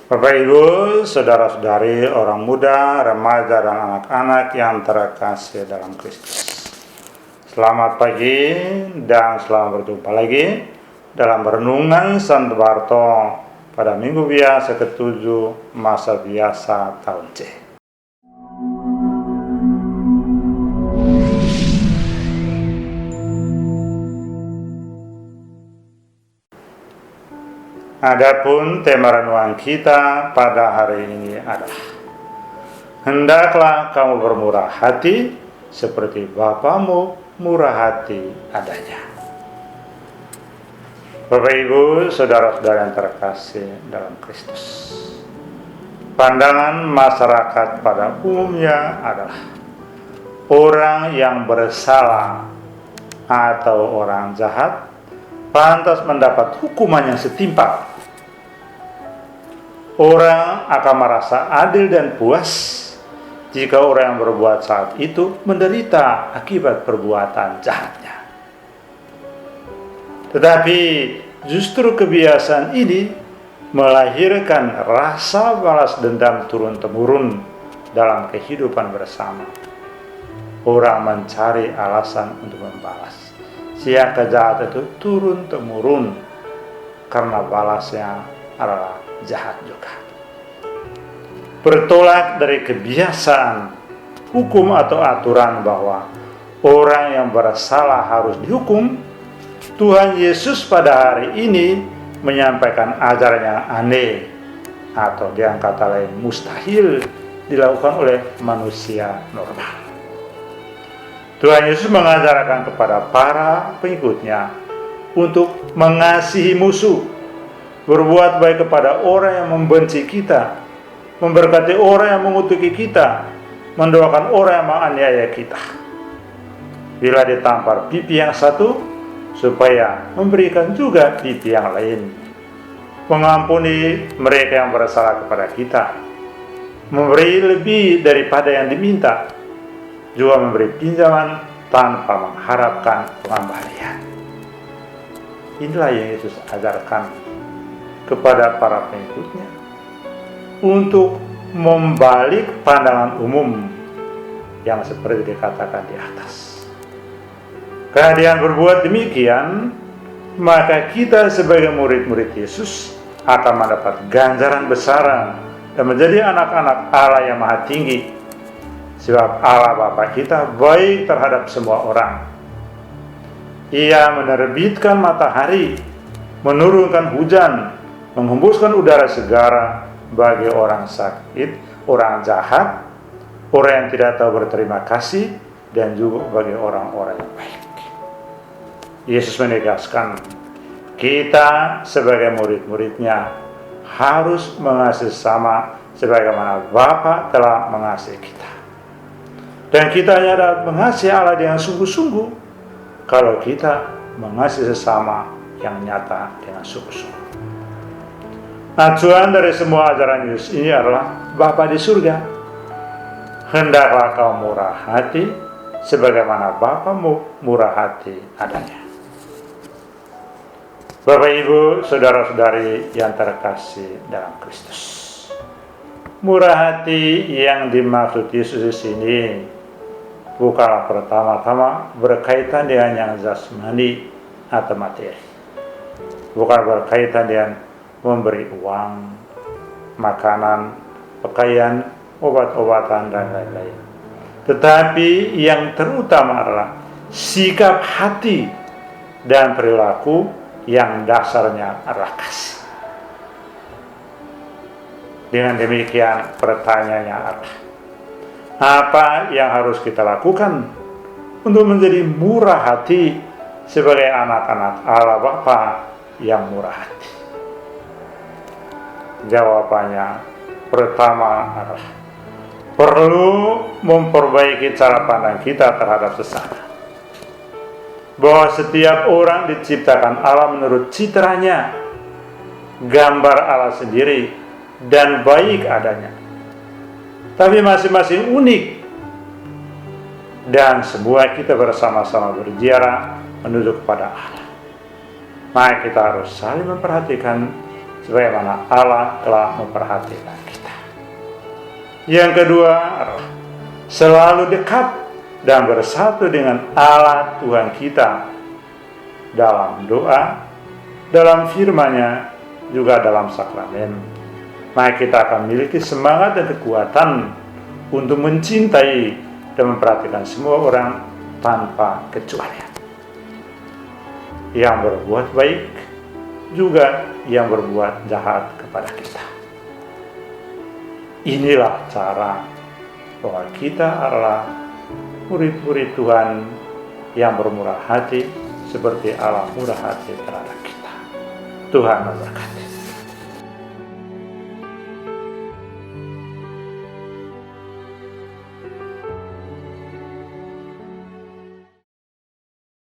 Bapak Ibu, saudara-saudari, orang muda, remaja, dan anak-anak yang terkasih dalam Kristus. Selamat pagi dan selamat berjumpa lagi dalam renungan Santo Barto pada Minggu Biasa ke-7 masa biasa tahun C. Adapun tema renungan kita pada hari ini adalah hendaklah kamu bermurah hati seperti Bapamu murah hati adanya. Bapak Ibu, saudara-saudara yang terkasih dalam Kristus, pandangan masyarakat pada umumnya adalah orang yang bersalah atau orang jahat pantas mendapat hukuman yang setimpal. Orang akan merasa adil dan puas jika orang yang berbuat saat itu menderita akibat perbuatan jahatnya. Tetapi justru kebiasaan ini melahirkan rasa balas dendam turun-temurun dalam kehidupan bersama. Orang mencari alasan untuk membalas. Siap kejahat itu turun-temurun karena balasnya adalah jahat juga. Bertolak dari kebiasaan hukum atau aturan bahwa orang yang bersalah harus dihukum, Tuhan Yesus pada hari ini menyampaikan ajaran yang aneh atau dengan kata lain mustahil dilakukan oleh manusia normal. Tuhan Yesus mengajarkan kepada para pengikutnya untuk mengasihi musuh, berbuat baik kepada orang yang membenci kita, memberkati orang yang mengutuki kita, mendoakan orang yang menganiaya kita. Bila ditampar pipi yang satu, supaya memberikan juga pipi yang lain. Mengampuni mereka yang bersalah kepada kita, memberi lebih daripada yang diminta, juga memberi pinjaman tanpa mengharapkan pengembalian. Inilah yang Yesus ajarkan kepada para pengikutnya untuk membalik pandangan umum yang seperti dikatakan di atas. Karena dengan berbuat demikian, maka kita sebagai murid-murid Yesus akan mendapat ganjaran besaran dan menjadi anak-anak Allah yang Maha Tinggi. Sebab Allah Bapa kita baik terhadap semua orang. Ia menerbitkan matahari, menurunkan hujan, menghembuskan udara segar bagi orang sakit, orang jahat, orang yang tidak tahu berterima kasih, dan juga bagi orang-orang yang baik. Yesus menegaskan, kita sebagai murid-muridnya harus mengasihi sama sebagaimana Bapa telah mengasihi kita. Dan kita hanya dapat mengasihi Allah dengan sungguh-sungguh kalau kita mengasihi sesama yang nyata dengan sungguh-sungguh. Acuan dari semua ajaran Yesus ini adalah Bapa di surga. Hendaklah kau murah hati sebagaimana Bapamu murah hati adanya. Bapak Ibu, saudara-saudari yang terkasih dalam Kristus, murah hati yang dimaksud Yesus di sini bukanlah pertama-tama berkaitan dengan yang jasmani atau materi. Bukan berkaitan dengan memberi uang, makanan, pakaian, obat-obatan, dan lain-lain. Tetapi yang terutama adalah sikap hati dan perilaku yang dasarnya adalah kasih. Dengan demikian pertanyaannya adalah, apa yang harus kita lakukan untuk menjadi murah hati sebagai anak-anak Allah Bapa yang murah hati? Jawabannya pertama adalah perlu memperbaiki cara pandang kita terhadap sesama. Bahwa setiap orang diciptakan Allah menurut citranya, gambar Allah sendiri, dan baik adanya. Tapi masing-masing unik, dan semua kita bersama-sama berziarah menuju kepada Allah. Maka kita harus saling memperhatikan sebagaimana Allah telah memperhatikan kita. Yang kedua adalah selalu dekat dan bersatu dengan Allah Tuhan kita dalam doa, dalam firman-Nya, juga dalam sakramen. Maka kita akan memiliki semangat dan kekuatan untuk mencintai dan memperhatikan semua orang tanpa kecualian. Yang berbuat baik juga yang berbuat jahat kepada kita. Inilah cara bahwa kita adalah murid-murid Tuhan yang bermurah hati seperti Allah murah hati terhadap kita. Tuhan memberkati.